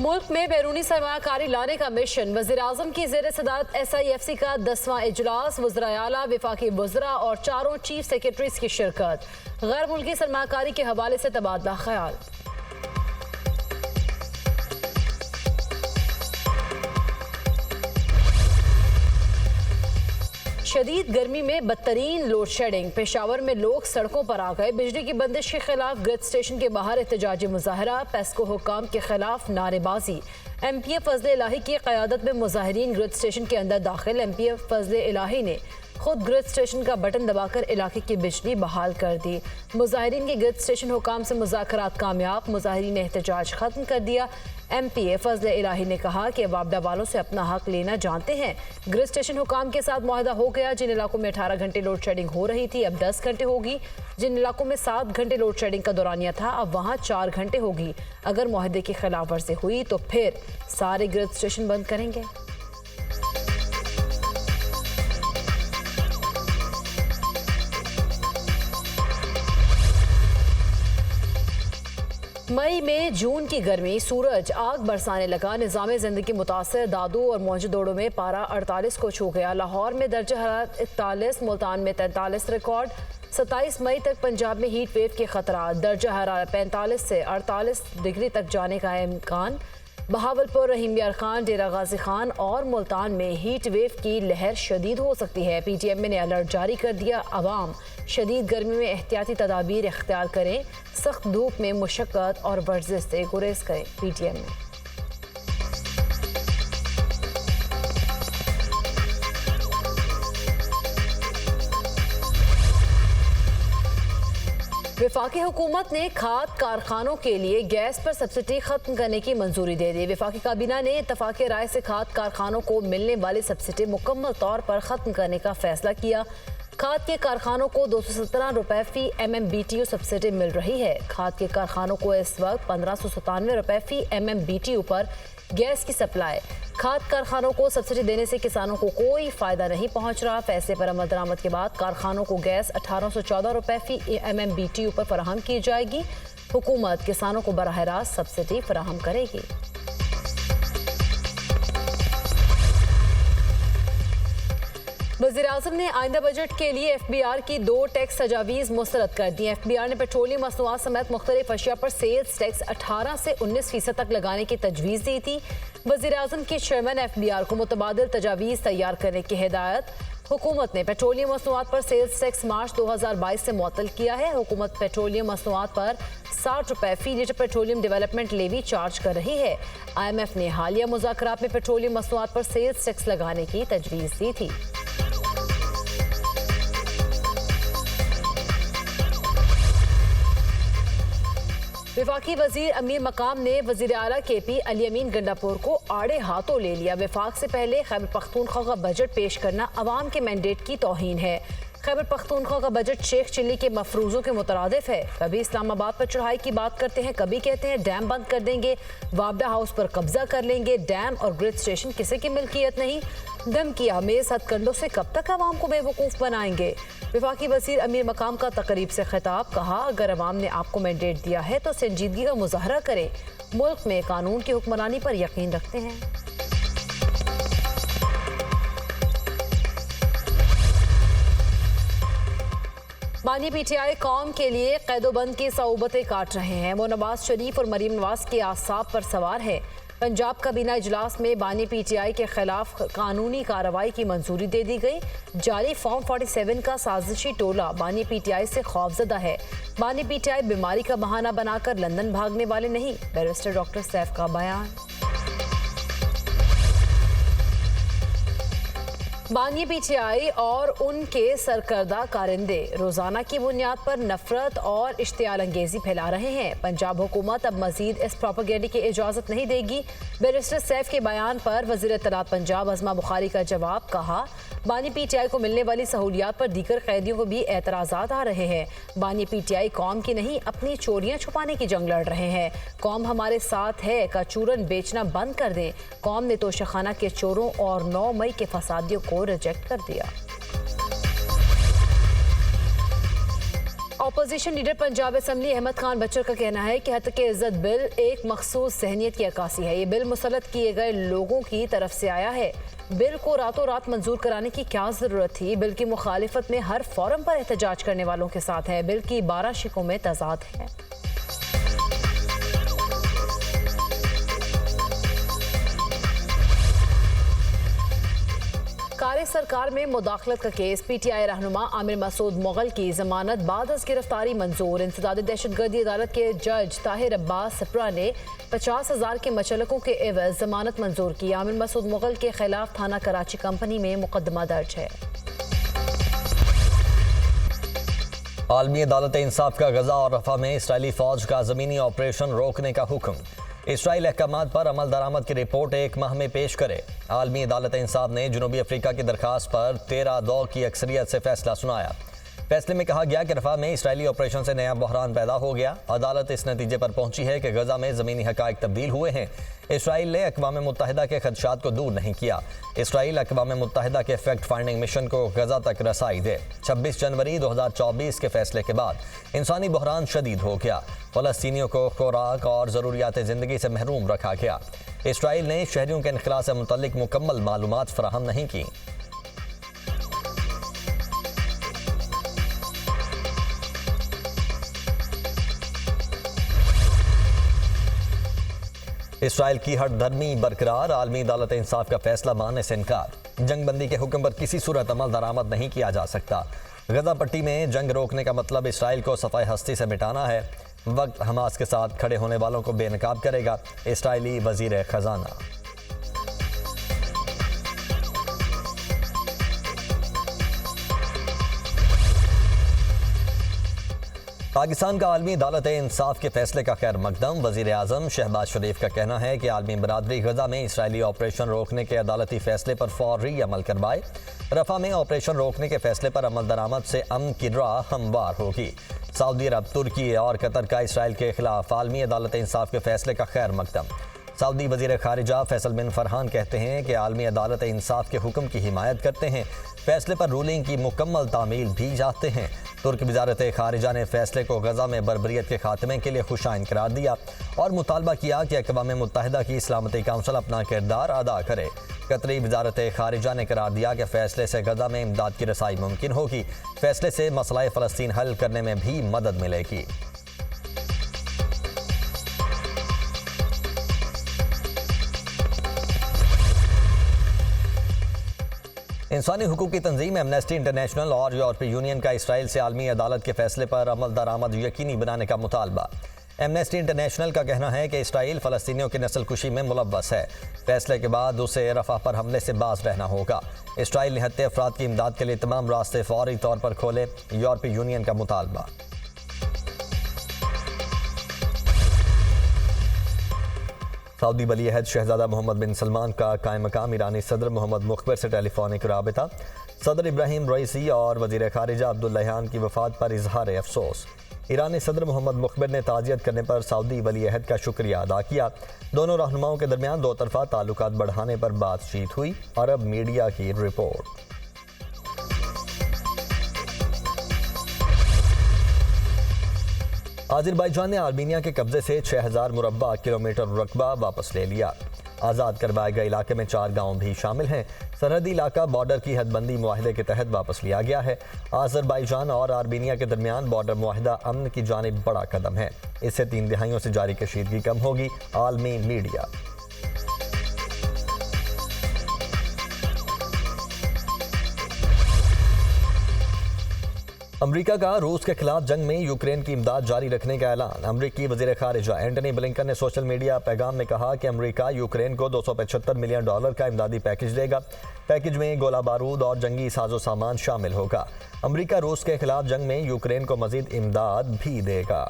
मुल्क में बैरूनी सरमायाकारी लाने का मिशन। वज़ीर-ए-आज़म की ज़ेर सदारत SIFC का 10वां इजलास, वज़राए आला, वफाकी वज़रा और चारों चीफ सेक्रेटरीज की शिरकत। गैर मुल्की सरमायाकारी के हवाले से तबादला ख्याल। शदीद गर्मी में बदतरीन लोड शेडिंग, पेशावर में लोग सड़कों पर आ गए। बिजली की बंदिश के खिलाफ ग्रिड स्टेशन के बाहर एहतजाजी मुजाहरा, पेस्को हुकाम के खिलाफ नारेबाजी। MPA फजल इलाही की क़यादत में मुजाहिरीन ग्रिड स्टेशन के अंदर दाखिल। MPA फजल इलाही ने खुद ग्रिड स्टेशन का बटन दबाकर इलाके की बिजली बहाल कर दी। मुजाहिरीन के ग्रिड स्टेशन हुकाम से मुज़ाकरात कामयाब, मुजाहिरीन ने एहतजाज खत्म कर दिया। MPA फजल इलाही ने कहा कि वापडा वालों से अपना हक लेना जानते हैं। ग्रिड स्टेशन हुकाम के साथ मुआहदा हो गया। जिन इलाकों में 18 घंटे लोड शेडिंग हो रही थी अब 10 घंटे होगी। जिन इलाकों में 7 घंटे लोड शेडिंग का दौरानिया था अब वहां 4 घंटे होगी। अगर मुआहदे की खिलाफ वर्जी हुई तो फिर सारे ग्रिड स्टेशन बंद करेंगे। मई में जून की गर्मी, सूरज आग बरसाने लगा। निज़ाम ज़िंदगी मुतासर। दादू और मौजूदोड़ों में पारा 48 को छू गया। लाहौर में दर्जा हरारत 41, मुल्तान में 43 रिकॉर्ड। 27 मई तक पंजाब में हीट वेव के खतरा। दर्जा हरारत 45 से 48 डिग्री तक जाने का इम्कान। बहावलपुर, रहीम यार खान, डेरा गाजी खान और मुल्तान में हीट वेव की लहर शदीद हो सकती है। PTM ने अलर्ट जारी कर दिया। अवाम शदीद गर्मी में एहतियाती तदाबीर इख्तियार करें। सख्त धूप में मुशक्कत और वर्जिश से गुरेज करें। PTM ने वफाकी हुकूमत ने खाद कारखानों के लिए गैस पर सब्सिडी खत्म करने की मंजूरी दे दी। वफाकी काबीना ने इत्तफाक़ राय से खाद कारखानों को मिलने वाली सब्सिडी मुकम्मल तौर पर खत्म करने का फैसला किया। खाद के कारखानों को 217 रुपए फी MMBTU सब्सिडी मिल रही है। खाद के कारखानों को इस वक्त 1597 रुपए फी MMBTU पर गैस की सप्लाई। खाद कारखानों को सब्सिडी देने से किसानों को कोई फायदा नहीं पहुंच रहा। फैसले पर अमल दरामद के बाद कारखानों को गैस 1814 रुपए फी MMBTU पर फराहम की जाएगी। हुकूमत किसानों को बराह रास्त सब्सिडी फराहम करेगी। वज़ीर-ए-आज़म ने आइंदा बजट के लिए FBR की 2 टैक्स तजावीज़ मुस्तरद कर दी। FBR ने पेट्रोलियम मसनूआत समेत मुख्तलिफ अशिया पर सेल्स टैक्स 18 से 19% तक लगाने की तजवीज़ दी थी। वज़ीर-ए-आज़म के चेयरमैन FBR को मुतबादिल तजावीज़ तैयार करने की हिदायत। हुकूमत ने पेट्रोलियम मसनूआत पर सेल्स टैक्स मार्च 2022 से मुअत्तल किया है। हुकूमत पेट्रोलियम मसनूआत पर 60 रुपए फी litre petroleum development levy charge कर रही है। IMF ने हालिया मुज़ाकरात में पेट्रोलियम मसनूआत पर सेल्स टैक्स लगाने की तजवीज़ दी थी। वफाकी वजीर अमीर मकाम ने वजीर आला KP अली अमीन गंडापुर को आड़े हाथों ले लिया। वफाक से पहले खैबर पख्तूनख्वा का बजट पेश करना अवाम के मैंडेट की तौहीन है। खैबर पख्तूनख्वा का बजट शेख चिल्ली के मफरूज़ों के मुतरादिफ है। कभी इस्लामाबाद पर चढ़ाई की बात करते हैं, कभी कहते हैं डैम बंद कर देंगे, वापडा हाउस पर कब्जा कर लेंगे। डैम और ग्रिड स्टेशन किसी की मिल्कियत नहीं। धमकियां मेज़ हथकंडों से कब तक अवाम को बेवकूफ़ बनाएंगे। वफाकी वज़ीर अमीर मकाम का तकरीब से खिताब। कहा, अगर अवाम ने आपको मैंडेट दिया है तो संजीदगी का मुजाहरा करें। मुल्क में कानून की हुक्मरानी पर यकीन रखते हैं। बानी PTI कौम के लिए कैदोबंद की सऊबतें काट रहे हैं। वो नवाज शरीफ और मरीम नवाज के आसाब पर सवार है। पंजाब काबीना इजलास में बानी PTI के खिलाफ कानूनी कार्रवाई की मंजूरी दे दी गई। जाली फॉर्म 47 का साजिशी टोला बानी PTI से खौफजदा है। बानी PTI बीमारी का बहाना बनाकर लंदन भागने वाले नहीं। बैरिस्टर डॉक्टर सैफ का बयान। बानी PTI और उनके सरकर्दा कारिंदे रोजाना की बुनियाद पर नफरत और इश्तियाल अंगेजी फैला रहे हैं। पंजाब हुकूमत अब मजीद इस प्रोपेगेंडे की इजाजत नहीं देगी। बैरिस्टर सैफ के बयान पर वज़ीर इत्तलात पंजाब अज़मा बुखारी का जवाब। कहा, बानी PTI को मिलने वाली सहूलियात पर दीगर कैदियों को भी एतराज़ात आ रहे हैं। बानी PTI कौम की नहीं अपनी चोरियां छुपाने की जंग लड़ रहे हैं। कौम हमारे साथ है का चूरन बेचना बंद कर दें। कौम ने तोशाखाना के चोरों और 9 मई के फसादियों को रिजेक्ट कर दिया। Opposition leader Punjab assembly Ahmad Khan Bachchar का कहना है कि हत्या इज्जत बिल एक मखसूस जहनियत की अक्कासी है। ये बिल मुसल्लत किए गए लोगों की तरफ से आया है। बिल को रातों रात मंजूर कराने की क्या जरूरत थी? बिल की मुखालिफत में हर फोरम पर एहतजाज करने वालों के साथ है। बिल की 12 शिकों में तजाद है। कारी सरकार में मुदाखलत का केस। पीटीआई रहनुमा आमिर मसूद मुगल की जमानत बाद अज गिरफ्तारी मंजूर। इंसदादी दहशतगर्दी अदालत के जज ताहिर अब्बास सप्रा ने 50,000 के मचलकों के एवज जमानत मंजूर की। आमिर मसूद मुगल के खिलाफ थाना कराची कंपनी में मुकदमा दर्ज है। आलमी अदालत इंसाफ का गजा और रफा में इसराइली फौज का जमीनी ऑपरेशन रोकने का हुक्म। इसराइल अहकामात पर अमल दरामद की रिपोर्ट 1 माह में पेश करे। आलमी अदालत इंसाफ ने जनूबी अफ्रीका की दरखास्त पर 13-2 की अक्सरियत से फैसला सुनाया। फैसले में कहा गया कि रफा में इसराइली ऑपरेशन से नया बहरान पैदा हो गया। अदालत इस नतीजे पर पहुंची है कि गजा में ज़मीनी हकायक तब्दील हुए हैं। इसराइल ने अक़वाम मुत्तहिदा के खदशात को दूर नहीं किया। इसराइल अक़वाम मुत्तहिदा के फैक्ट फाइंडिंग मिशन को गजा तक रसाई दे। 26 जनवरी 2024 के फैसले के बाद इंसानी बहरान शदीद हो गया। फ़लस्तीनियों को खुराक और ज़रूरियात ज़िंदगी से महरूम रखा गया। इसराइल ने शहरियों के इनखला से मुतल्लिक मुकम्मल मालूमात फराहम नहीं की। इसराइल की हठधर्मी बरकरार। आलमी अदालत इंसाफ का फैसला मानने से इनकार। जंगबंदी के हुक्म पर किसी सूरत अमल दरामद नहीं किया जा सकता। गजा पट्टी में जंग रोकने का मतलब इसराइल को सफ़ाई हस्ती से मिटाना है। वक्त हमास के साथ खड़े होने वालों को बेनकाब करेगा। इसराइली वजीर खजाना। पाकिस्तान का आलमी अदालत इंसाफ के फैसले का खैर मकदम। वजीर आज़म शहबाज शरीफ का कहना है कि आलमी बरादरी गजा में इसराइली ऑपरेशन रोकने के अदालती फैसले पर फौरी अमल करवाए। रफा में ऑपरेशन रोकने के फैसले पर अमल दरामद से अमन की राह हमवार होगी। सऊदी अरब, तुर्की और कतर का इसराइल के खिलाफ आलमी अदालत इंसाफ के फैसले का खैर मकदम। सऊदी वजीर खारिजा फैसल बिन फरहान कहते हैं कि आलमी अदालत इंसाफ के हुक्म की हिमायत करते हैं। फैसले पर रूलिंग की मुकम्मल तामील भी चाहते हैं। तुर्क वजारत खारिजा ने फैसले को गजा में बर्बरियत के खात्मे के लिए खुशाइन करार दिया और मुतालबा किया कि अक़वाम मुत्तहिदा की सलामती काउंसिल अपना किरदार अदा करे। कतरी वजारत खारिजा ने करार दिया कि फैसले से गजा में इमदाद की रसाई मुमकिन होगी। फैसले से मसला फ़लस्तीन हल करने में भी मदद मिलेगी। इंसानी हुकूक की तंजीम एमनेस्टी इंटरनेशनल और यूरोपीय यूनियन का इसराइल से आलमी अदालत के फैसले पर अमल दरामद यकीनी बनाने का मुतालबा। एमनेस्टी इंटरनेशनल का कहना है कि इसराइल फ़लस्तीनियों की नस्ल कुशी में मुलव्वस है। फैसले के बाद उसे रफ़ा पर हमले से बाज रहना होगा। इसराइल निहत्ते अफराद की इमदाद के लिए तमाम रास्ते फौरी तौर पर खोले। यूरोपीय यूनियन का मुतालबा। सऊदी वली अहद शहजादा मोहम्मद बिन सलमान का कायम मकाम ईरानी सदर मोहम्मद मुखबिर से टेलीफोनिक राबिता। सदर इब्राहिम रईसी और वजीर खारिजा अब्दुल्लाहियान की वफात पर इजहार अफसोस। ईरानी सदर मोहम्मद मुखबिर ने ताज़ियत करने पर सऊदी वली अहद का शुक्रिया अदा किया। दोनों रहनुमाओं के दरमियान दो तरफा ताल्लुकात बढ़ाने पर बातचीत हुई। अरब मीडिया की रिपोर्ट। अज़रबैजान ने आर्मीनिया के कब्जे से 6000 मुरब्बा किलोमीटर रकबा वापस ले लिया। आज़ाद करवाए गए इलाके में 4 गांव भी शामिल हैं। सरहदी इलाका बॉर्डर की हदबंदी मुआहदे के तहत वापस लिया गया है। अज़रबैजान और आर्मीनिया के दरमियान बॉर्डर मुआहदा अमन की जानिब बड़ा कदम है। इससे 3 दिहाइयों से जारी कशीदगी कम होगी। आलमी मीडिया। अमरीका का रूस के खिलाफ जंग में यूक्रेन की इमदाद जारी रखने का ऐलान। अमरीकी वजीर खारिजा एंटनी ब्लिंकन ने सोशल मीडिया पैगाम में कहा कि अमरीका यूक्रेन को $275 मिलियन का इमदादी पैकेज देगा। पैकेज में गोला बारूद और जंगी साजो सामान शामिल होगा। अमरीका रूस के खिलाफ जंग में यूक्रेन को मजीद इमदाद भी देगा।